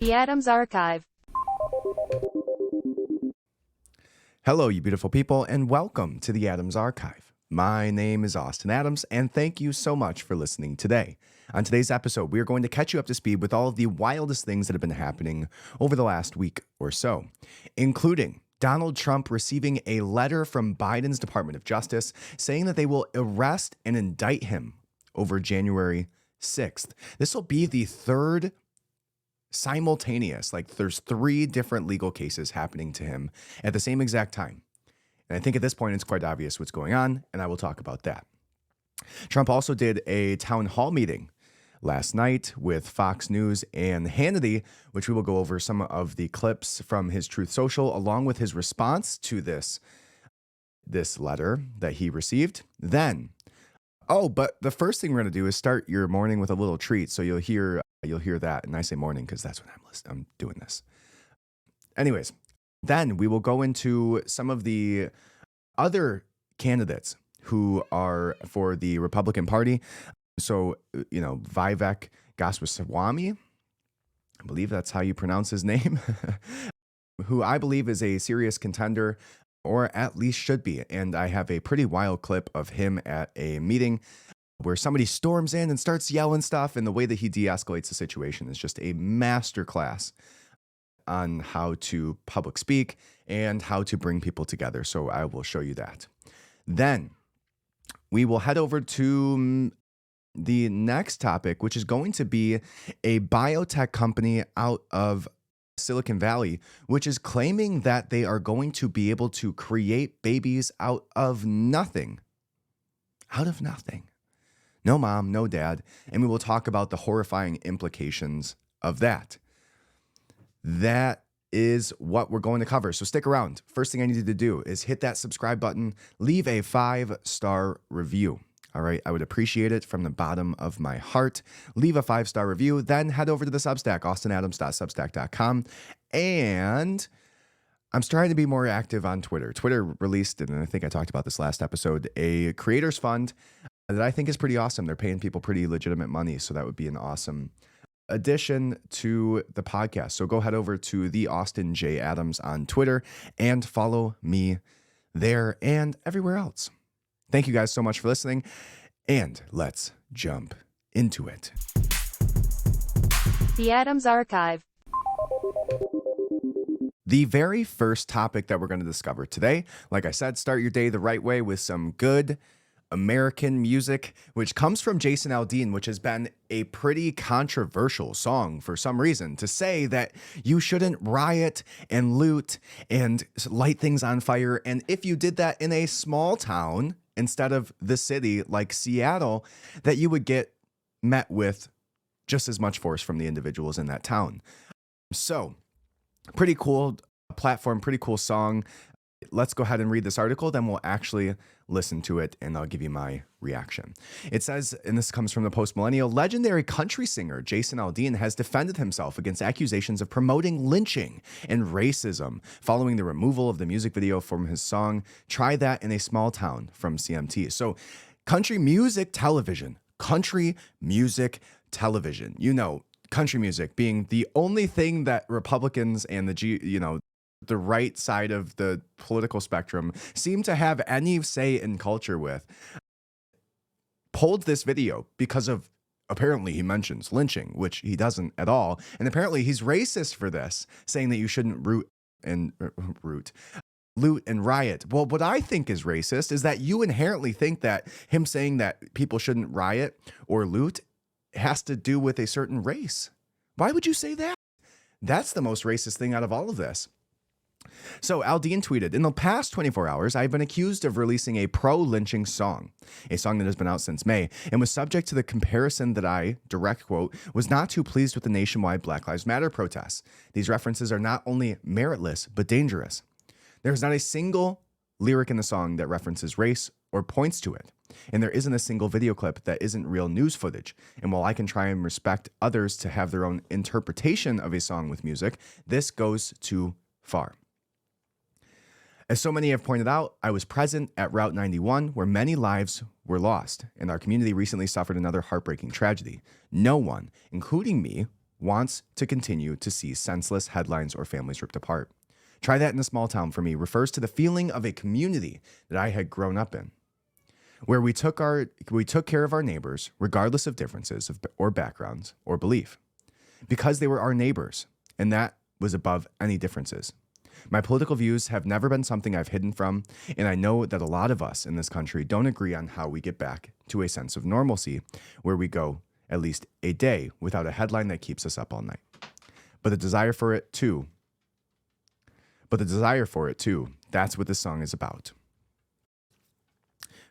The Adams Archive. Hello, you beautiful people, and welcome to the Adams Archive. My name is Austin Adams, and thank you so much for listening today. On today's episode, we are going to catch you up to speed with all of the wildest things that have been happening over the last week or so, including Donald Trump receiving a letter from Biden's Department of Justice saying that they will arrest and indict him over January 6th. This will be the third simultaneous, like there's three different legal cases happening to him at the same exact time. And I think at this point, it's quite obvious what's going on, and I will talk about that. Trump also did a town hall meeting last night with Fox News and Hannity, which we will go over some of the clips from his Truth Social, along with his response to this letter that he received. Then, but the first thing we're going to do is start your morning with a little treat. So you'll hear that, and I say morning because that's when I'm doing this. Anyways, then we will go into some of the other candidates who are for the Republican Party. So, Vivek Goswami, I believe that's how you pronounce his name, who I believe is a serious contender, or at least should be. And I have a pretty wild clip of him at a meeting where somebody storms in and starts yelling stuff, and the way that he de-escalates the situation is just a masterclass on how to public speak and how to bring people together. So I will show you that. Then we will head over to the next topic, which is going to be a biotech company out of Silicon Valley, which is claiming that they are going to be able to create babies out of nothing. Out of nothing. No mom, no dad. And we will talk about the horrifying implications of that. That is what we're going to cover. So stick around. First thing I need you to do is hit that subscribe button, leave a 5-star review. All right, I would appreciate it from the bottom of my heart. Leave a 5-star review, then head over to the Substack, austinadams.substack.com. And I'm trying to be more active on Twitter. Twitter released, and I think I talked about this last episode, a creators fund that I think is pretty awesome. They're paying people pretty legitimate money, so that would be an awesome addition to the podcast. So go head over to the Austin J. Adams on Twitter and follow me there and everywhere else. Thank you guys so much for listening, and let's jump into it. The Adams Archive. The very first topic that we're going to discover today, like I said, start your day the right way with some good American music, which comes from Jason Aldean, which has been a pretty controversial song for some reason, to say that you shouldn't riot and loot and light things on fire. And if you did that in a small town instead of the city like Seattle, that you would get met with just as much force from the individuals in that town. So pretty cool platform, pretty cool song. Let's go ahead and read this article, then we'll actually listen to it, and I'll give you my reaction. It says, and this comes from the Post Millennial, legendary country singer Jason Aldean has defended himself against accusations of promoting lynching and racism following the removal of the music video from his song Try That in a Small Town from CMT. So country music television, country music being the only thing that Republicans and the right side of the political spectrum seem to have any say in culture with, pulled this video because of, apparently he mentions lynching, which he doesn't at all. And apparently he's racist for this, saying that you shouldn't loot and riot. Well, what I think is racist is that you inherently think that him saying that people shouldn't riot or loot has to do with a certain race. Why would you say that? That's the most racist thing out of all of this. So Aldean tweeted, in the past 24 hours, I've been accused of releasing a pro-lynching song, a song that has been out since May, and was subject to the comparison that I, direct quote, was not too pleased with the nationwide Black Lives Matter protests. These references are not only meritless, but dangerous. There is not a single lyric in the song that references race or points to it. And there isn't a single video clip that isn't real news footage. And while I can try and respect others to have their own interpretation of a song with music, this goes too far. As so many have pointed out, I was present at Route 91 where many lives were lost, and our community recently suffered another heartbreaking tragedy. No one, including me, wants to continue to see senseless headlines or families ripped apart. Try that in a small town for me refers to the feeling of a community that I had grown up in, where we took care of our neighbors regardless of differences or backgrounds or belief, because they were our neighbors, and that was above any differences. My political views have never been something I've hidden from, and I know that a lot of us in this country don't agree on how we get back to a sense of normalcy, where we go at least a day without a headline that keeps us up all night. But the desire for it too, that's what this song is about.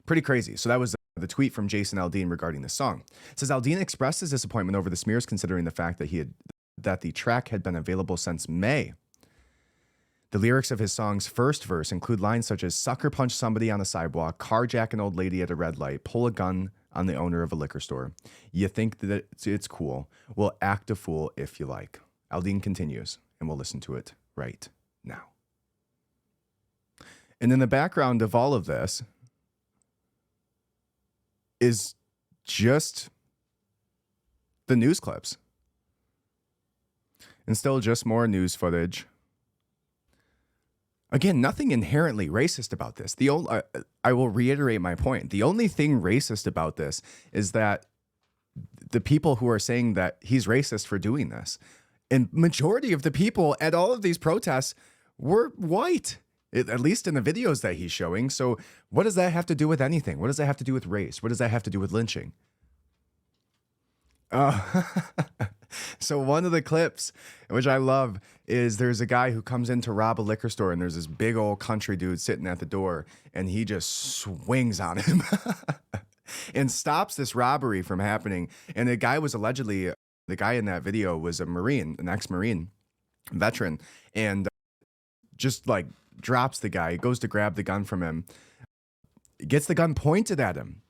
Pretty crazy. So that was the tweet from Jason Aldean regarding the song. It says Aldean expressed his disappointment over the smears, considering the fact that the track had been available since May. The lyrics of his song's first verse include lines such as sucker punch somebody on the sidewalk, carjack an old lady at a red light, pull a gun on the owner of a liquor store. You think that it's cool. Well, act a fool if you like. Aldean continues, and we'll listen to it right now. And in the background of all of this is just the news clips. And still just more news footage. Again, nothing inherently racist about this. I will reiterate my point. The only thing racist about this is that the people who are saying that he's racist for doing this, and majority of the people at all of these protests were white, at least in the videos that he's showing. So what does that have to do with anything? What does that have to do with race? What does that have to do with lynching? So one of the clips, which I love, is there's a guy who comes in to rob a liquor store, and there's this big old country dude sitting at the door, and he just swings on him and stops this robbery from happening. And the guy in that video was a Marine, an ex-Marine veteran, and just like drops the guy, goes to grab the gun from him, gets the gun pointed at him.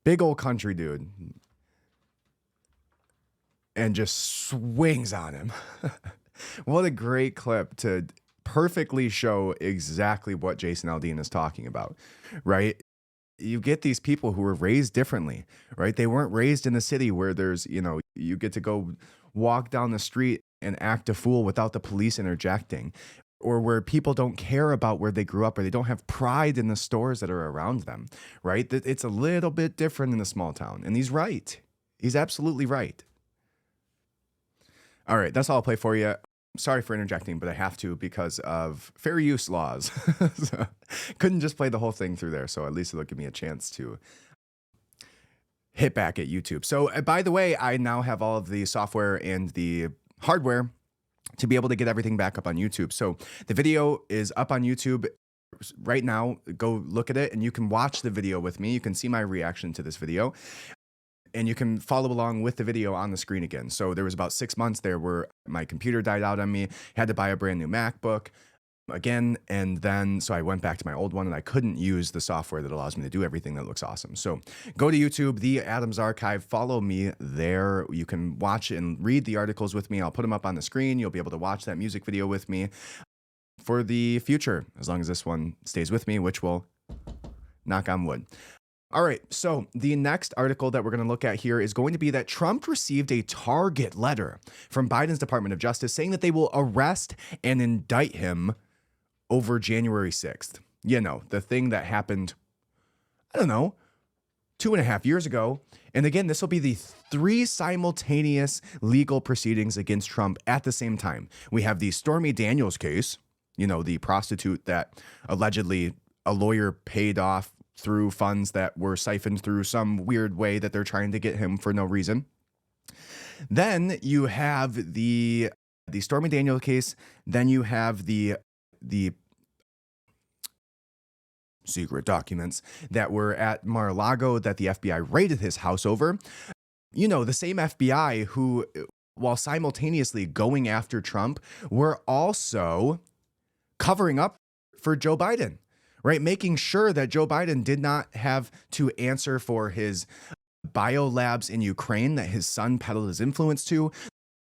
Big old country dude. And just swings on him. What a great clip to perfectly show exactly what Jason Aldean is talking about, right? You get these people who were raised differently, right? They weren't raised in the city where there's, you get to go walk down the street and act a fool without the police interjecting, or where people don't care about where they grew up, or they don't have pride in the stores that are around them, right? It's a little bit different in the small town. And he's right. He's absolutely right. All right, that's all I'll play for you. Sorry for interjecting, but I have to because of fair use laws. So, couldn't just play the whole thing through there, so at least it'll give me a chance to hit back at YouTube. So, by the way, I now have all of the software and the hardware to be able to get everything back up on YouTube. So the video is up on YouTube right now. Go look at it, and you can watch the video with me. You can see my reaction to this video, and you can follow along with the video on the screen again. So there was about 6 months there where my computer died out on me, had to buy a brand new MacBook again, and then so I went back to my old one, and I couldn't use the software that allows me to do everything that looks awesome. So go to YouTube, The Adams Archive, follow me there. You can watch and read the articles with me. I'll put them up on the screen. You'll be able to watch that music video with me for the future, as long as this one stays with me, which will, knock on wood. All right, so the next article that we're going to look at here is going to be that Trump received a target letter from Biden's Department of Justice saying that they will arrest and indict him over January 6th. You know, the thing that happened, 2.5 years ago. And again, this will be the 3 simultaneous legal proceedings against Trump at the same time. We have the Stormy Daniels case, the prostitute that allegedly a lawyer paid off through funds that were siphoned through some weird way that they're trying to get him for no reason. Then you have the Stormy Daniels case. Then you have the secret documents that were at Mar-a-Lago that the FBI raided his house over. The same FBI who, while simultaneously going after Trump, were also covering up for Joe Biden. Right, making sure that Joe Biden did not have to answer for his biolabs in Ukraine that his son peddled his influence to.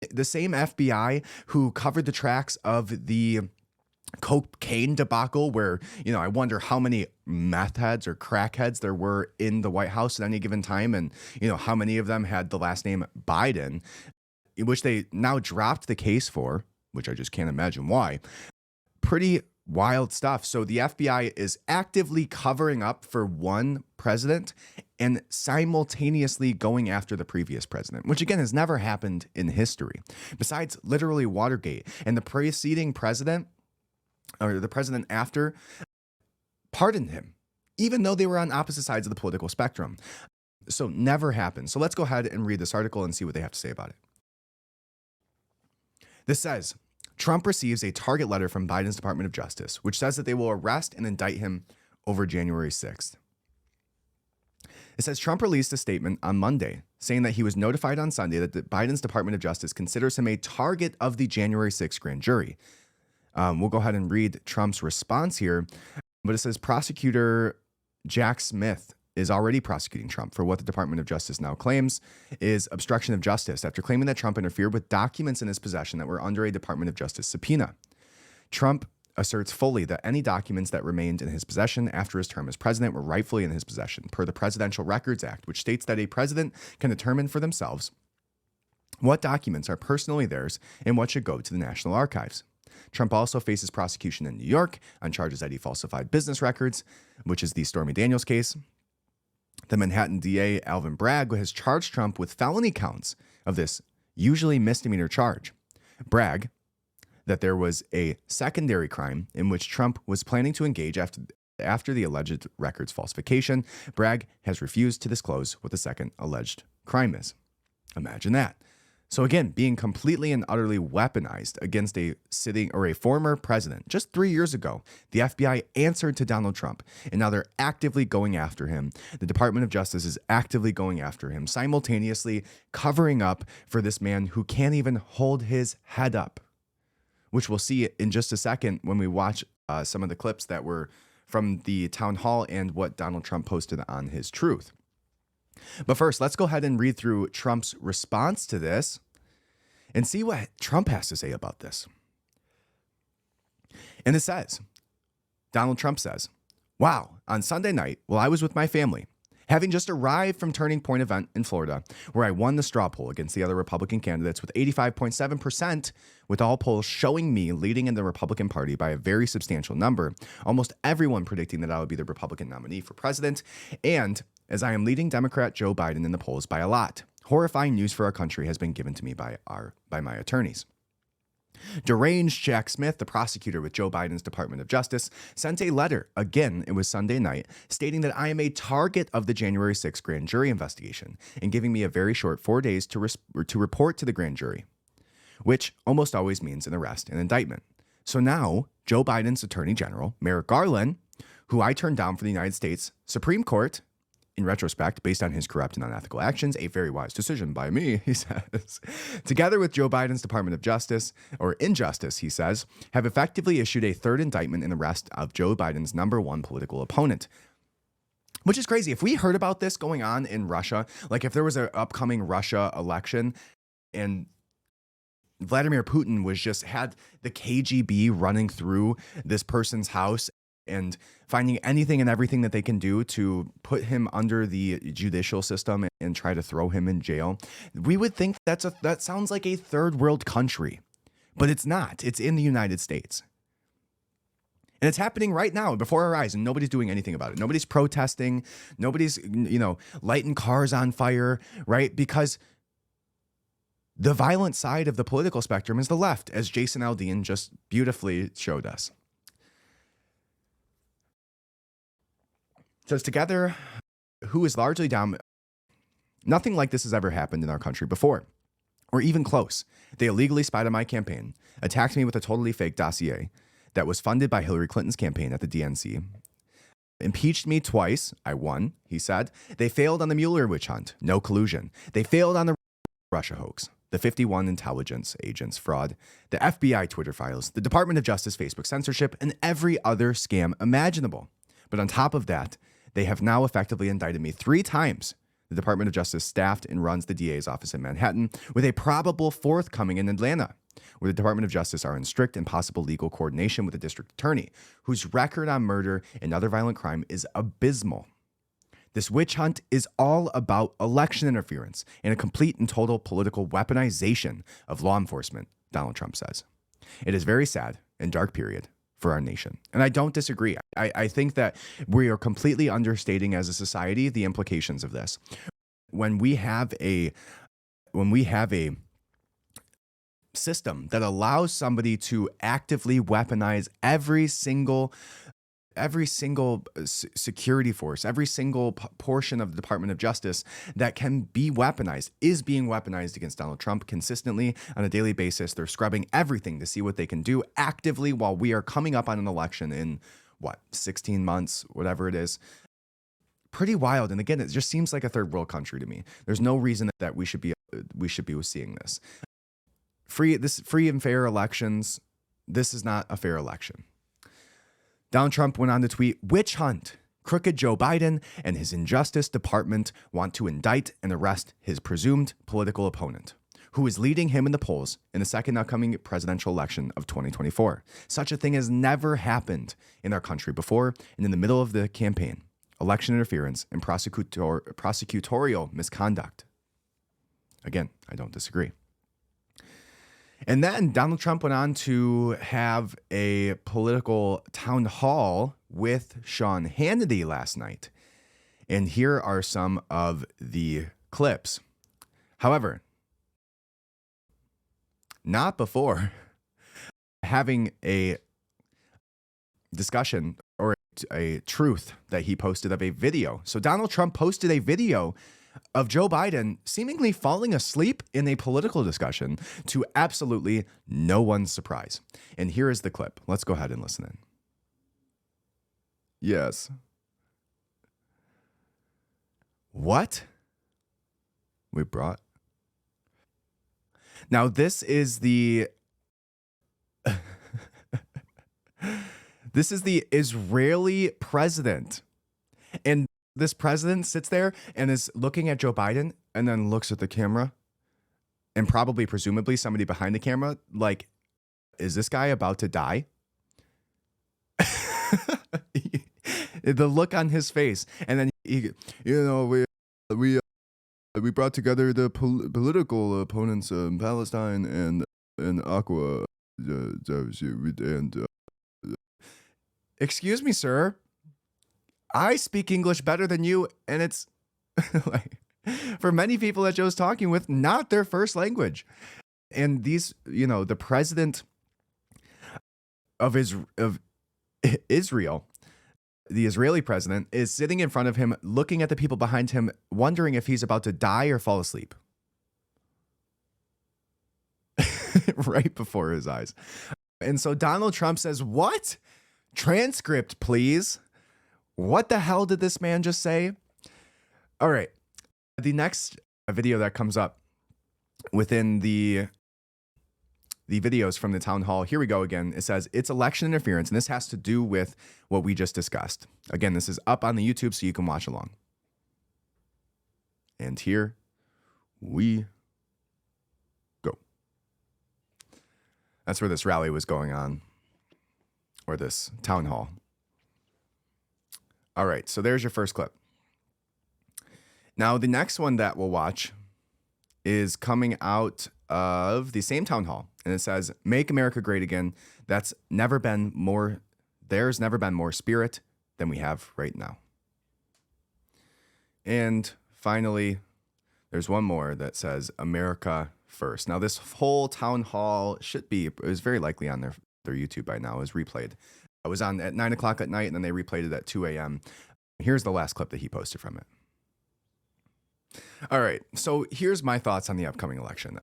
The same FBI who covered the tracks of the cocaine debacle where, I wonder how many meth heads or crackheads there were in the White House at any given time, and, how many of them had the last name Biden. which they now dropped the case for, which I just can't imagine why. Pretty wild stuff. So the FBI is actively covering up for one president and simultaneously going after the previous president, which again has never happened in history. Besides literally Watergate, and the preceding president, or the president after, pardoned him, even though they were on opposite sides of the political spectrum. So never happened. So let's go ahead and read this article and see what they have to say about it. This says, Trump receives a target letter from Biden's Department of Justice, which says that they will arrest and indict him over January 6th. It says Trump released a statement on Monday saying that he was notified on Sunday that Biden's Department of Justice considers him a target of the January 6th grand jury. We'll go ahead and read Trump's response here, but it says prosecutor Jack Smith is already prosecuting Trump for what the Department of Justice now claims is obstruction of justice after claiming that Trump interfered with documents in his possession that were under a Department of Justice subpoena. Trump asserts fully that any documents that remained in his possession after his term as president were rightfully in his possession, per the Presidential Records Act, which states that a president can determine for themselves what documents are personally theirs and what should go to the National Archives. Trump also faces prosecution in New York on charges that he falsified business records, which is the Stormy Daniels case. The Manhattan DA, Alvin Bragg, has charged Trump with felony counts of this usually misdemeanor charge. Bragg, that there was a secondary crime in which Trump was planning to engage after the alleged records falsification. Bragg has refused to disclose what the second alleged crime is. Imagine that. So again, being completely and utterly weaponized against a sitting or a former president. Just 3 years ago, the FBI answered to Donald Trump, and now they're actively going after him. The Department of Justice is actively going after him, simultaneously covering up for this man who can't even hold his head up, which we'll see in just a second when we watch some of the clips that were from the town hall and what Donald Trump posted on his Truth. But first, let's go ahead and read through Trump's response to this and see what Trump has to say about this. And it says, Donald Trump says, wow, on Sunday night, while I was with my family, having just arrived from Turning Point event in Florida, where I won the straw poll against the other Republican candidates with 85.7%, with all polls showing me leading in the Republican Party by a very substantial number, almost everyone predicting that I would be the Republican nominee for president, and as I am leading Democrat Joe Biden in the polls by a lot. Horrifying news for our country has been given to me by my attorneys. Deranged Jack Smith, the prosecutor with Joe Biden's Department of Justice, sent a letter, again, it was Sunday night, stating that I am a target of the January 6th grand jury investigation and giving me a very short 4 days to report to the grand jury, which almost always means an arrest and indictment. So now, Joe Biden's Attorney General, Merrick Garland, who I turned down for the United States Supreme Court, in retrospect, based on his corrupt and unethical actions, a very wise decision by me, he says. Together with Joe Biden's Department of Justice, or Injustice, he says, have effectively issued a third indictment in the arrest of Joe Biden's number one political opponent. Which is crazy. If we heard about this going on in Russia, like if there was an upcoming Russia election and Vladimir Putin had the KGB running through this person's house and finding anything and everything that they can do to put him under the judicial system and try to throw him in jail, we would think that sounds like a third world country, but it's not. It's in the United States. And it's happening right now before our eyes, and nobody's doing anything about it. Nobody's protesting. Nobody's, lighting cars on fire, right? Because the violent side of the political spectrum is the left, as Jason Aldean just beautifully showed us. Says together, who is largely down. Nothing like this has ever happened in our country before, or even close. They illegally spied on my campaign, attacked me with a totally fake dossier that was funded by Hillary Clinton's campaign at the DNC, impeached me twice. I won, he said. They failed on the Mueller witch hunt. No collusion. They failed on the Russia hoax, the 51 intelligence agents fraud, the FBI Twitter files, the Department of Justice Facebook censorship, and every other scam imaginable. But on top of that, they have now effectively indicted me 3 times. The Department of Justice staffed and runs the DA's office in Manhattan, with a probable fourth coming in Atlanta, where the Department of Justice are in strict and possible legal coordination with the district attorney, whose record on murder and other violent crime is abysmal. This witch hunt is all about election interference and a complete and total political weaponization of law enforcement, Donald Trump says. It is very sad and dark period for our nation. And I don't disagree. I think that we are completely understating as a society the implications of this. When we have a system that allows somebody to actively weaponize every single security force, every single portion of the Department of Justice that can be weaponized, is being weaponized against Donald Trump consistently on a daily basis. They're scrubbing everything to see what they can do actively while we are coming up on an election in 16 months, whatever it is. Pretty wild. And again, it just seems like a third world country to me. There's no reason that we should be seeing this. Free and fair elections. This is not a fair election. Donald Trump went on to tweet, "Witch hunt. Crooked Joe Biden and his Injustice Department want to indict and arrest his presumed political opponent, who is leading him in the polls in the second upcoming presidential election of 2024. Such a thing has never happened in our country before, and in the middle of the campaign, election interference and prosecutorial misconduct." Again, I don't disagree. And then Donald Trump went on to have a political town hall with Sean Hannity last night. And here are some of the clips. However, not before having a discussion or a truth that he posted of a video. So Donald Trump posted a video of Joe Biden seemingly falling asleep in a political discussion to absolutely no one's surprise. And here is the clip. Let's go ahead and listen in. Yes. What? We brought. Now, this is the Israeli president. And this president sits there and is looking at Joe Biden and then looks at the camera and presumably somebody behind the camera, like, is this guy about to die? The look on his face. And then we brought together the political opponents in Palestine and Aqua. Excuse me, sir. I speak English better than you, and it's like, for many people that Joe's talking with, not their first language. And these, the president of Israel, the Israeli president, is sitting in front of him, looking at the people behind him, wondering if he's about to die or fall asleep. Right before his eyes. And so Donald Trump says, "What? Transcript, please." What the hell did this man just say? All right. The next video that comes up within the videos from the town hall, here we go again. It says it's election interference, and this has to do with what we just discussed. Again, this is up on the YouTube so you can watch along. And here we go. That's where this rally was going on, or this town hall. All right, so there's your first clip. Now, the next one that we'll watch is coming out of the same town hall, and it says, "Make America Great Again. There's never been more spirit than we have right now." And finally, there's one more that says, "America First." Now, this whole town hall is very likely on their YouTube by now, is replayed. It was on at 9 o'clock at night, and then they replayed it at 2 a.m. Here's the last clip that he posted from it. All right, so here's my thoughts on the upcoming election.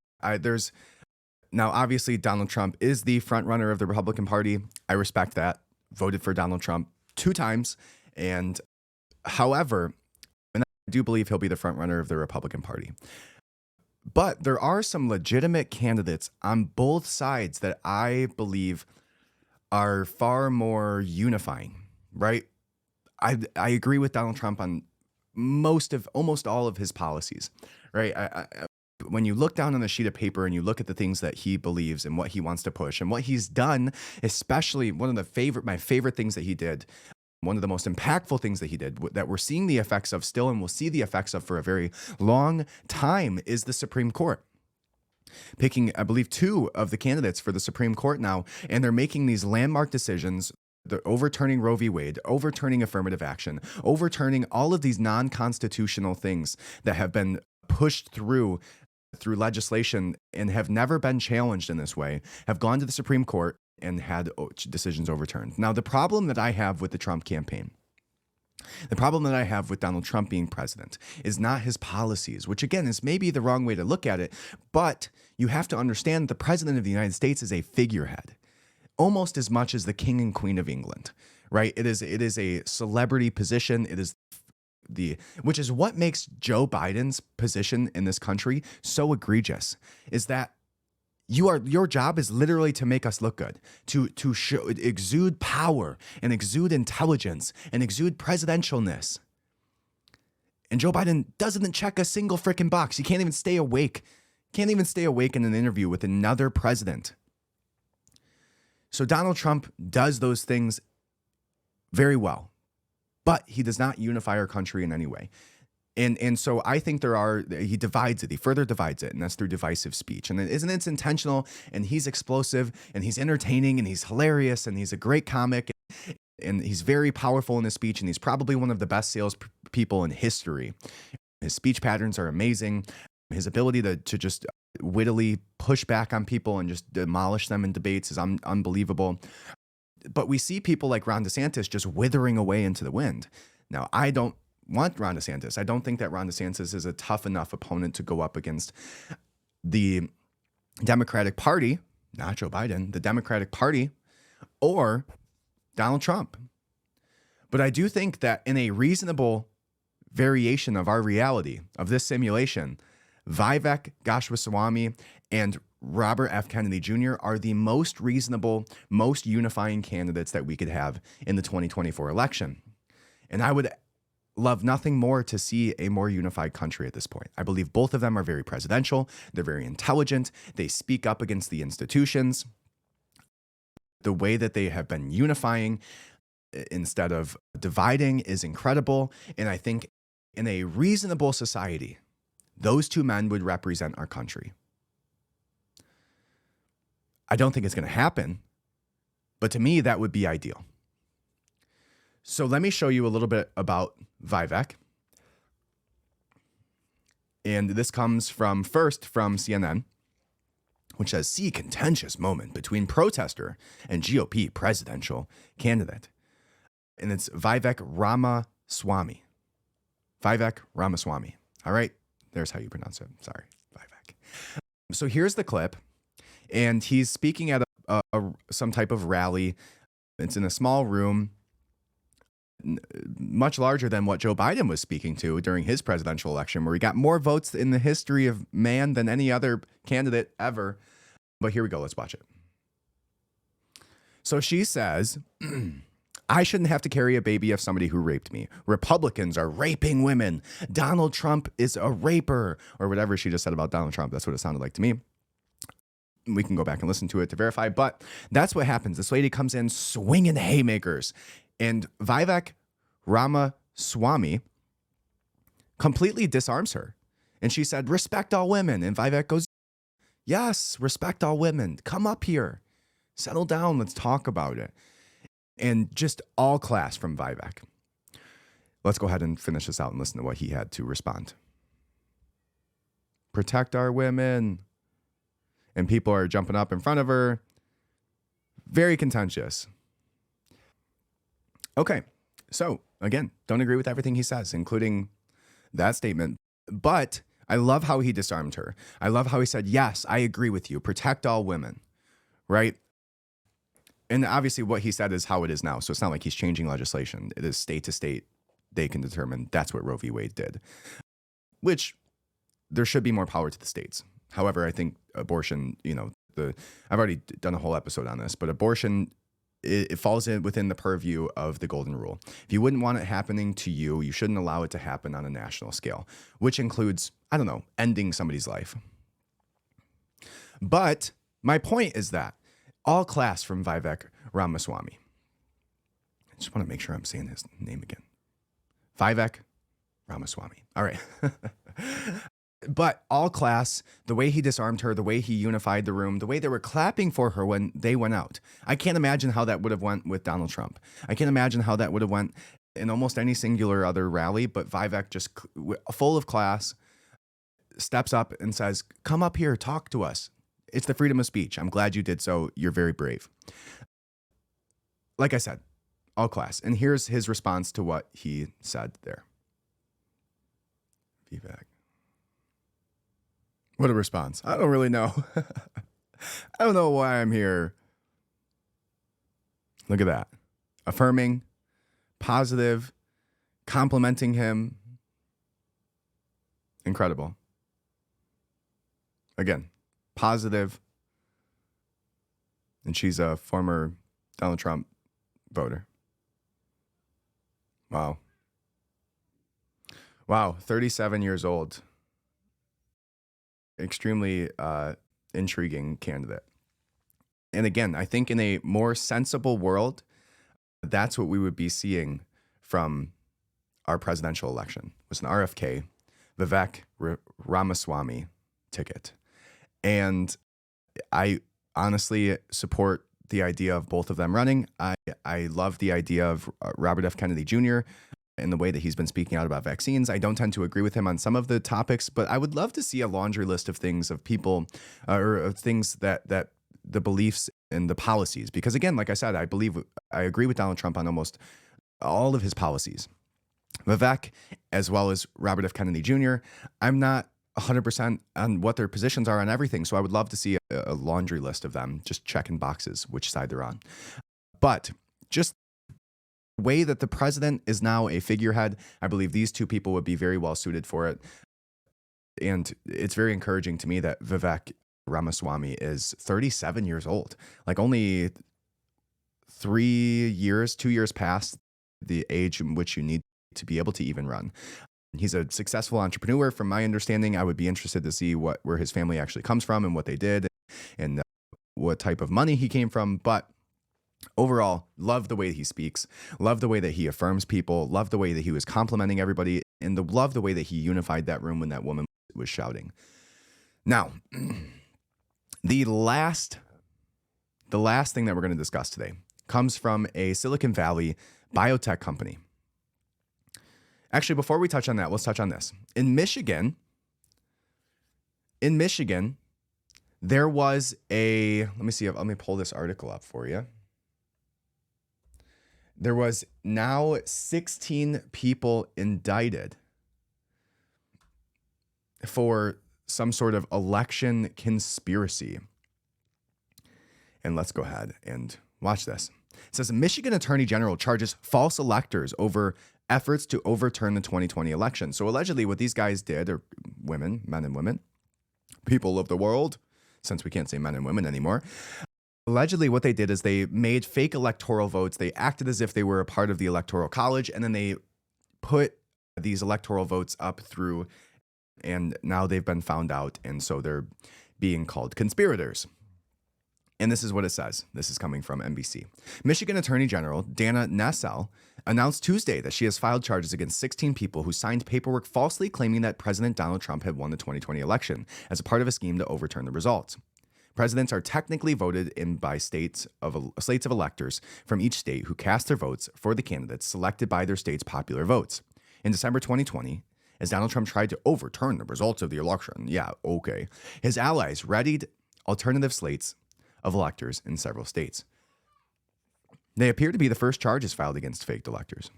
Now, obviously, Donald Trump is the front runner of the Republican Party. I respect that. Voted for Donald Trump 2 times. And however, and I do believe he'll be the front runner of the Republican Party. But there are some legitimate candidates on both sides that I believe are far more unifying, right? I agree with Donald Trump on almost all of his policies, right? When you look down on the sheet of paper and you look at the things that he believes and what he wants to push and what he's done, especially one of my favorite things that he did one of the most impactful things that he did, that we're seeing the effects of still and we'll see the effects of for a very long time, is the Supreme Court. Picking, I believe, 2 of the candidates for the Supreme Court now, and they're making these landmark decisions. They're overturning Roe v. Wade, overturning affirmative action, overturning all of these non-constitutional things that have been pushed through legislation and have never been challenged in this way, have gone to the Supreme Court and had decisions overturned. Now, the problem that I have with the Trump campaign, the problem that I have with Donald Trump being president, is not his policies, which again is maybe the wrong way to look at it, but you have to understand the president of the United States is a figurehead, almost as much as the king and queen of England, right? It is a celebrity position. It is which is what makes Joe Biden's position in this country so egregious, is that your job is literally to make us look good, to exude power and exude intelligence and exude presidentialness. And Joe Biden doesn't check a single freaking box. He can't even stay awake. Can't even stay awake in an interview with another president. So Donald Trump does those things very well, but he does not unify our country in any way. And so I think he divides it. He further divides it, and that's through divisive speech. And it's intentional, and he's explosive, and he's entertaining, and he's hilarious, and he's a great comic, and he's very powerful in his speech, and he's probably one of the best sales people in history. His speech patterns are amazing. His ability to just wittily push back on people and just demolish them in debates is unbelievable. But we see people like Ron DeSantis just withering away into the wind. Now, I don't want Ron DeSantis. I don't think that Ron DeSantis is a tough enough opponent to go up against the Democratic Party, not Joe Biden, the Democratic Party, or Donald Trump. But I do think that in a reasonable variation of our reality, of this simulation, Vivek Goswami and Robert F. Kennedy Jr. are the most reasonable, most unifying candidates that we could have in the 2024 election. And I would love nothing more to see a more unified country at this point. I believe both of them are very presidential. They're very intelligent. They speak up against the institutions. The way that they have been unifying instead of dividing is incredible. And I think in a reasonable society, those 2 men would represent our country. I don't think it's going to happen, but to me, that would be ideal. So let me show you a little bit about Vivek. And this comes from CNN, which says, "See contentious moment between protester and GOP presidential candidate." And it's Vivek Ramaswamy. Vivek Ramaswamy. All right. There's how you pronounce it. Sorry, Vivek. So here's the clip. And he's speaking at some type of rally. It's in a small room, much larger than what Joe Biden was speaking to during his presidential election, where he got more votes in the history of man than any other candidate ever. But here we go. Let's watch it. So she says, "I shouldn't have to carry a baby of somebody who raped me. Republicans are raping women. Donald Trump is a raper," or whatever she just said about Donald Trump. That's what it sounded like to me. We can go back and listen to it to verify, but that's what happens. This lady comes in swinging haymakers, and Vivek Ramaswamy completely disarms her. And she said, "Respect all women." And Vivek goes, "Yes, respect all women. Come up here. Settle down. Let's talk about it." And just all class from Vivek. Let's go ahead and finish this out and listen to what he had to respond. "Protect our women." And people are jumping up in front of her. Very contentious. Okay, so again, don't agree with everything he says, including that statement. But I love how he disarmed her. I love how he said, "Yes, I agree with you. Protect all women," right? And obviously what he said is how it is now. So it's not like he's changing legislation. It is state to state. They can determine. That's what Roe v. Wade did, which there should be more power to the states. However, I think abortion, I've already done a whole episode on this, but abortion, it falls within the purview of the golden rule. If you wouldn't want it happening to you, you shouldn't allow it to happen on a national scale, which includes, ending somebody's life. But my point is that all class from Vivek Ramaswamy. Just want to make sure I'm saying his name again. Vivek Ramaswamy. All right. But all class, the way he disarmed her, the way he unified the room, the way they were clapping for her when they went out. I can't imagine how that would have went with Donald Trump. I can't imagine how that would have went in almost any singular other rally, but Vivek just full of class steps up and says, come up here, talk to us. It's the freedom of speech. I'm glad you did so. You're very brave. Like I said, all class. And here's his response to what he said there. Vivek. What a response. I don't really know. I don't know why I'm here. Look at that. Affirming, positive, complimenting him. Incredible. Again, positive. And she's a former Donald Trump voter. Wow. Wow, 37 years old. Extremely intriguing candidate. And again, I think in a more sensible world, that's what we would be seeing from our presidential election. It was an RFK, Vivek Ramaswamy ticket. And I honestly support the idea of both of them running. I love the idea of Robert F. Kennedy Jr. in the way that he's been speaking out about vaccines. I don't tend to agree with him on some of the topics, but I would love to see a laundry list of things, of people, or of things that the beliefs and the policies. Because again, like I said, I agree with Donald Trump on almost all of his policies. Vivek, as well as Robert F. Kennedy Jr., I'm not 100% on what their positions are on everything. So I would love to see a laundry list of them, just checking boxes, which side they're on. But just the way that the president is now a figurehead, I believe these two people would be very well suited for it. And it's very encouraging to me that Vivek Ramaswamy is 37 years old, like only 2 years past the age in which you need to be able to even run. He's a successful entrepreneur. From my understanding, I would be interested to see where his family actually comes from and what they did and what type of money he came from. But overall, love the way he speaks, love the way that he affirms people, love the way that he was complimenting everybody, and love the way that he unified that room when that woman was shouting. Now, the last thing that we're going to discuss today comes from a Silicon Valley biotech company. Actually, before we touch on that, let's touch on this. In Michigan, there was let me pull this article up for you. There was now 16 people indicted for some sort of election conspiracy. And let's go ahead and watch this. It says a Michigan Attorney General charges false electors over efforts to overturn the 2020 election. So allegedly what these guys did, or women, men and women, people of the world, since we can't say men and women anymore, allegedly what they did is they made fake electoral votes. They acted as if they were a part of the Electoral College, and then they put these electoral votes up through, and now they've been found out, and so they're being called conspirators. And this is what it says. This is coming from NBC. Michigan Attorney General Dana Nessel announced Tuesday that she has filed charges against 16 people who signed paperwork falsely claiming that President Donald Trump had won the 2020 election as a part of a scheme to overturn the results. Presidents are technically voted in by slates of electors from each state who cast their votes for the candidates selected by their state's popular votes. In December 2020, as Donald Trump tried to overturn the results of the election, his allies readied alternative slates of electors in several states. They appear to be the first charges filed against faked electors.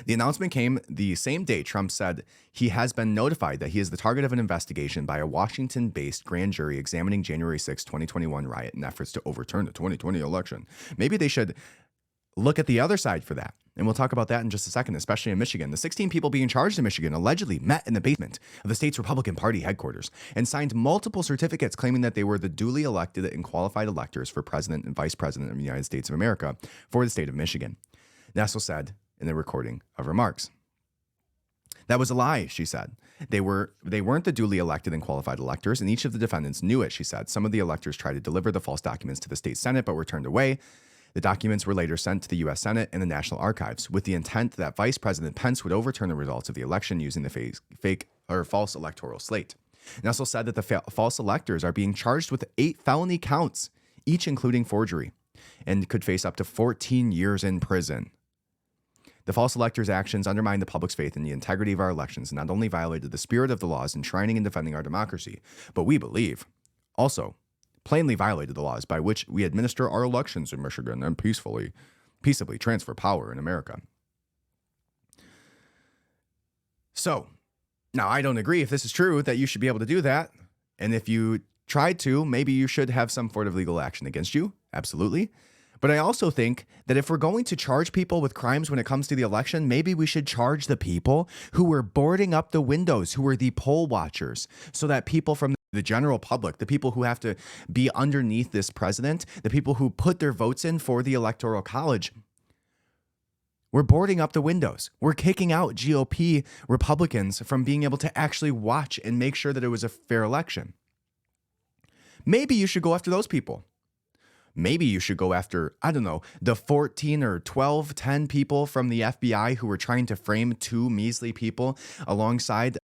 The announcement came the same day Trump said he has been notified that he is the target of an investigation by a Washington-based grand jury examining January 6, 2021 riot and efforts to overturn the 2020 election. Maybe they should look at the other side for that. And we'll talk about that in just a second, especially in Michigan. The 16 people being charged in Michigan allegedly met in the basement of the state's Republican Party headquarters and signed multiple certificates claiming that they were the duly elected and qualified electors for president and vice president of the United States of America for the state of Michigan. Nessel said in the recording of remarks. That was a lie, she said. They weren't the duly elected and qualified electors, and each of the defendants knew it, she said. Some of the electors tried to deliver the false documents to the state Senate, but were turned away. The documents were later sent to the U.S. Senate and the National Archives with the intent that Vice President Pence would overturn the results of the election using the fake or false electoral slate. It also said that the false electors are being charged with 8 felony counts, each including forgery, and could face up to 14 years in prison. The false electors' actions undermined the public's faith in the integrity of our elections and not only violated the spirit of the laws enshrining and defending our democracy, but we believe also plainly violated the laws by which we administer our elections in Michigan and peaceably transfer power in America. So, now I don't agree if this is true that you should be able to do that. And if you tried to, maybe you should have some sort of legal action against you. Absolutely. But I also think that if we're going to charge people with crimes when it comes to the election, maybe we should charge the people who were boarding up the windows, who were the poll watchers, so that people from the general public, the people who have to be underneath this president, the people who put their votes in for the Electoral College, we're boarding up the windows. We're kicking out GOP Republicans from being able to actually watch and make sure that it was a fair election. Maybe you should go after those people. Maybe you should go after, I don't know, the 14 or 12, 10 people from the FBI who were trying to frame 2 measly people alongside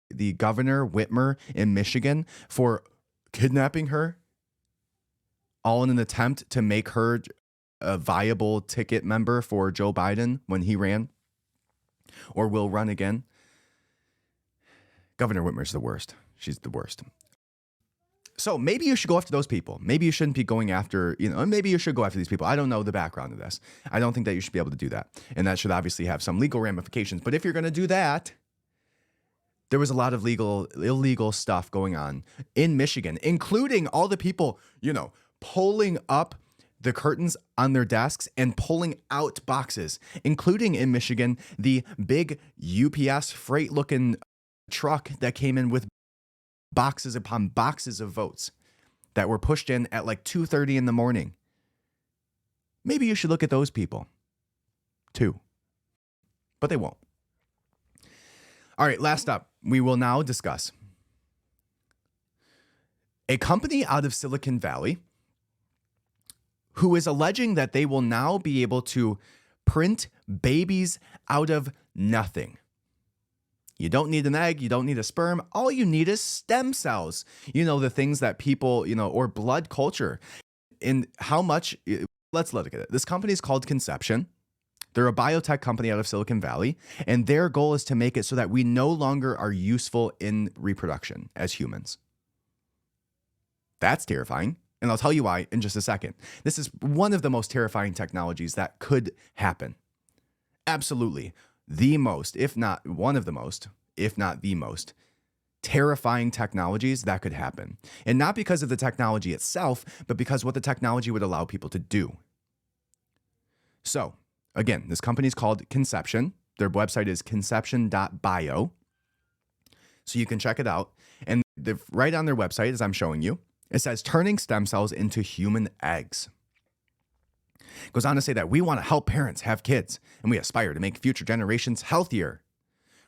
the governor, Whitmer, in Michigan for kidnapping her, all in an attempt to make her a viable ticket member for Joe Biden when he ran or will run again. Governor Whitmer's the worst. She's the worst. So maybe you should go after those people. Maybe you shouldn't be going after, maybe you should go after these people. I don't know the background of this. I don't think that you should be able to do that. And that should obviously have some legal ramifications. But if you're going to do that, there was a lot of illegal stuff going on in Michigan, including all the people, pulling up the curtains on their desks and pulling out boxes, including in Michigan, the big UPS freight looking truck that came in with boxes upon boxes of votes that were pushed in at like 2:30 in the morning. Maybe you should look at those people too, but they won't. All right, last up, we will now discuss a company out of Silicon Valley who is alleging that they will now be able to print babies out of nothing. You don't need an egg. You don't need a sperm. All you need is stem cells. The things that people, or blood culture. And how much, let's look at it. This company is called Conception. They're a biotech company out of Silicon Valley, and their goal is to make it so that we no longer are useful in reproduction as humans. That's terrifying, and I'll tell you why in just a second. This is one of the most terrifying technologies that could happen. Absolutely. The most, if not one of the most, if not the most, terrifying technologies that could happen. And not because of the technology itself, but because what the technology would allow people to do. So, again, this company is called Conception. Their website is conception.bio. So you can check it out. And right on their website, as I'm showing you, it says turning stem cells into human eggs. It goes on to say that we want to help parents have kids, and we aspire to make future generations healthier.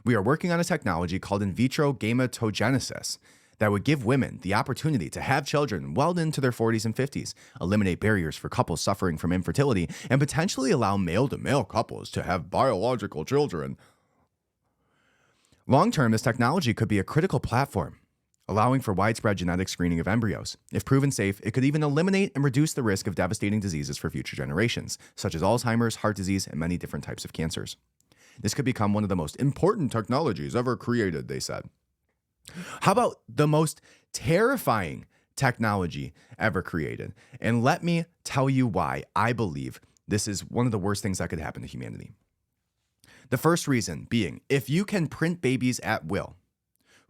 We are working on a technology called in vitro gametogenesis that would give women the opportunity to have children well into their 40s and 50s, eliminate barriers for couples suffering from infertility, and potentially allow male-to-male couples to have biological children. Long-term, this technology could be a critical platform, allowing for widespread genetic screening of embryos. If proven safe, it could even eliminate and reduce the risk of devastating diseases for future generations, such as Alzheimer's, heart disease, and many different types of cancers. This could become one of the most important technologies ever created, they said. How about the most terrifying technology ever created? And let me tell you why I believe this is one of the worst things that could happen to humanity. The first reason being, if you can print babies at will,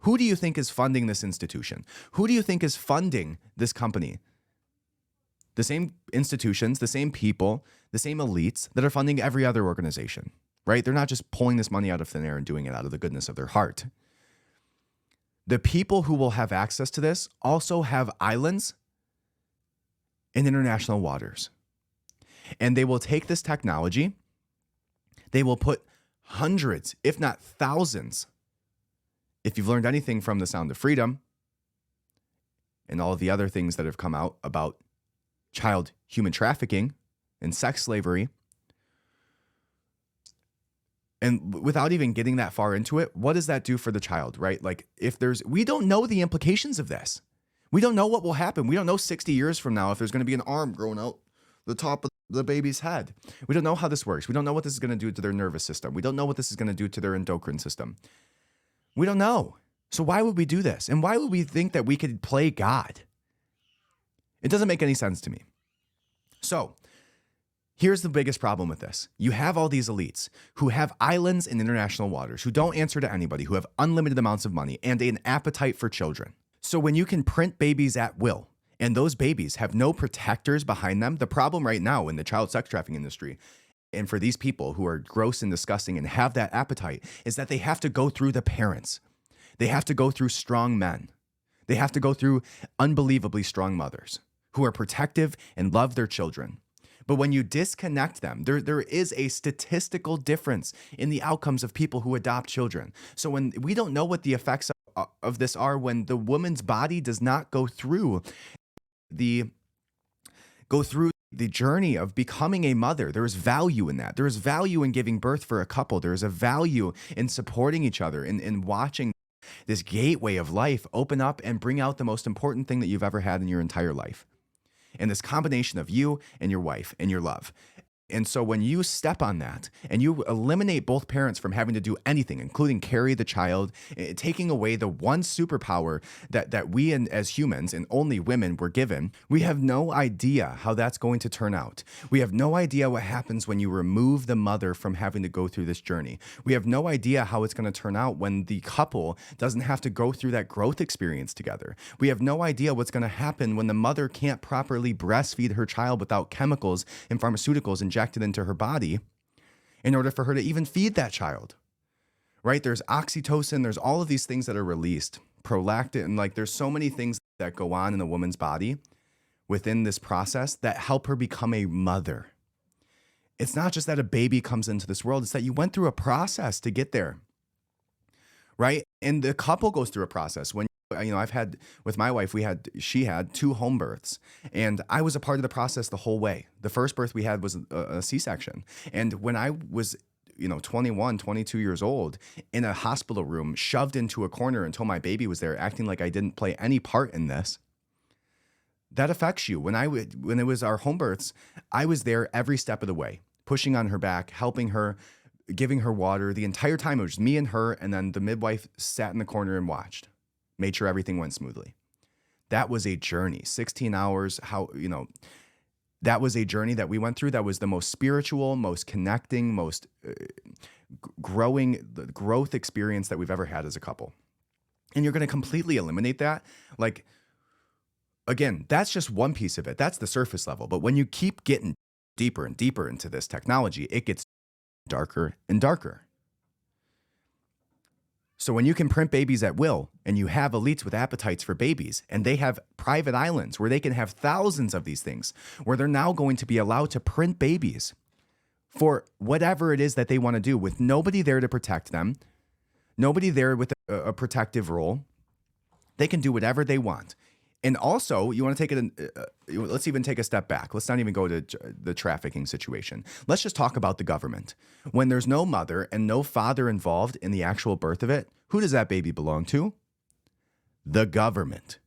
who do you think is funding this institution? Who do you think is funding this company? The same institutions, the same people, the same elites that are funding every other organization, right? They're not just pulling this money out of thin air and doing it out of the goodness of their heart. The people who will have access to this also have islands in international waters. And they will take this technology, they will put hundreds, if not thousands, if you've learned anything from The Sound of Freedom and all of the other things that have come out about child human trafficking and sex slavery. And without even getting that far into it, what does that do for the child, right? Like we don't know the implications of this. We don't know what will happen. We don't know 60 years from now if there's going to be an arm growing out the top of the baby's head. We don't know how this works. We don't know what this is going to do to their nervous system. We don't know what this is going to do to their endocrine system. We don't know. So why would we do this? And why would we think that we could play God? It doesn't make any sense to me. So here's the biggest problem with this. You have all these elites who have islands in international waters, who don't answer to anybody, who have unlimited amounts of money and an appetite for children. So when you can print babies at will, and those babies have no protectors behind them, the problem right now in the child sex trafficking industry, and for these people who are gross and disgusting and have that appetite, is that they have to go through the parents. They have to go through strong men. They have to go through unbelievably strong mothers who are protective and love their children. But when you disconnect them, there is a statistical difference in the outcomes of people who adopt children. So when we don't know what the effects of this are, when the woman's body does not go through the journey of becoming a mother, there is value in that. There is value in giving birth for a couple. There is a value in supporting each other, in watching this gateway of life open up and bring out the most important thing that you've ever had in your entire life. And this combination of you and your wife and your love. And so when you step on that and you eliminate both parents from having to do anything, including carry the child, taking away the one superpower that we as humans and only women were given, we have no idea how that's going to turn out. We have no idea what happens when you remove the mother from having to go through this journey. We have no idea how it's going to turn out when the couple doesn't have to go through that growth experience together. We have no idea what's going to happen when the mother can't properly breastfeed her child without chemicals and pharmaceuticals injected into her body in order for her to even feed that child, right? There's oxytocin, there's all of these things that are released, prolactin, like there's so many things that go on in a woman's body within this process that help her become a mother. It's not just that a baby comes into this world, it's that you went through a process to get there, right? And the couple goes through a process. When I've had with my wife, she had 2 home births, and I was a part of the process the whole way. The first birth we had was a C-section. And when I was 21, 22 years old in a hospital room, shoved into a corner until my baby was there, acting like I didn't play any part in this, that affects you. When it was our home births, I was there every step of the way, pushing on her back, helping her, giving her water. The entire time it was me and her, and then the midwife sat in the corner and watched. Made sure everything went smoothly. That was a journey, 16 hours. That was a journey that we went through. That was the most spiritual, most connecting, most growth experience that we've ever had as a couple. And you're going to completely eliminate that. Like, again, that's just one piece of it. That's the surface level. But when you keep getting deeper and deeper into this technology, it gets darker and darker. So when you can print babies at will, and you have elites with appetites for babies, and they have private islands where they can have thousands of these things, where they're now going to be allowed to print babies for whatever it is that they want to do, with nobody there to protect them, nobody there with a protective role, they can do whatever they want. And also, you want to take it, let's even take a step back. Let's not even go to the trafficking situation. Let's just talk about the government. When there's no mother and no father involved in the actual birth of it, who does that baby belong to? The government.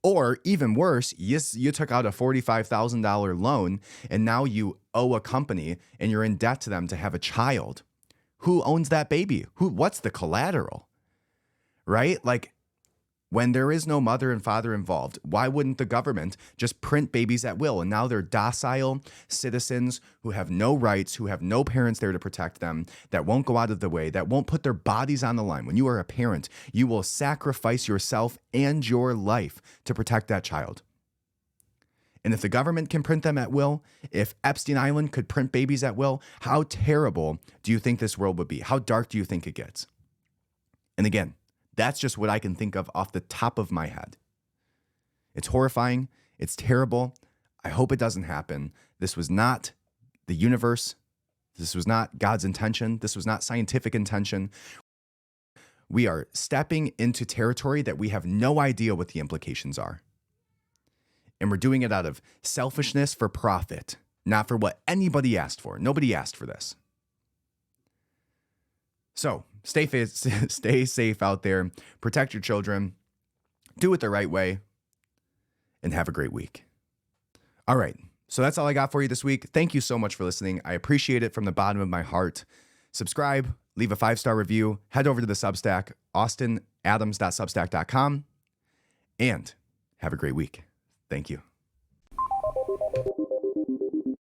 Or even worse, you took out a $45,000 loan and now you owe a company and you're in debt to them to have a child. Who owns that baby? What's the collateral? Right? Like, when there is no mother and father involved, why wouldn't the government just print babies at will? And now they're docile citizens who have no rights, who have no parents there to protect them, that won't go out of the way, that won't put their bodies on the line. When you are a parent, you will sacrifice yourself and your life to protect that child. And if the government can print them at will, if Epstein Island could print babies at will, how terrible do you think this world would be? How dark do you think it gets? And again, that's just what I can think of off the top of my head. It's horrifying. It's terrible. I hope it doesn't happen. This was not the universe. This was not God's intention. This was not scientific intention. We are stepping into territory that we have no idea what the implications are. And we're doing it out of selfishness for profit, not for what anybody asked for. Nobody asked for this. So stay safe out there, protect your children, do it the right way, and have a great week. All right. So that's all I got for you this week. Thank you so much for listening. I appreciate it from the bottom of my heart. Subscribe, leave a 5-star review, head over to the Substack, austinadams.substack.com, and have a great week. Thank you.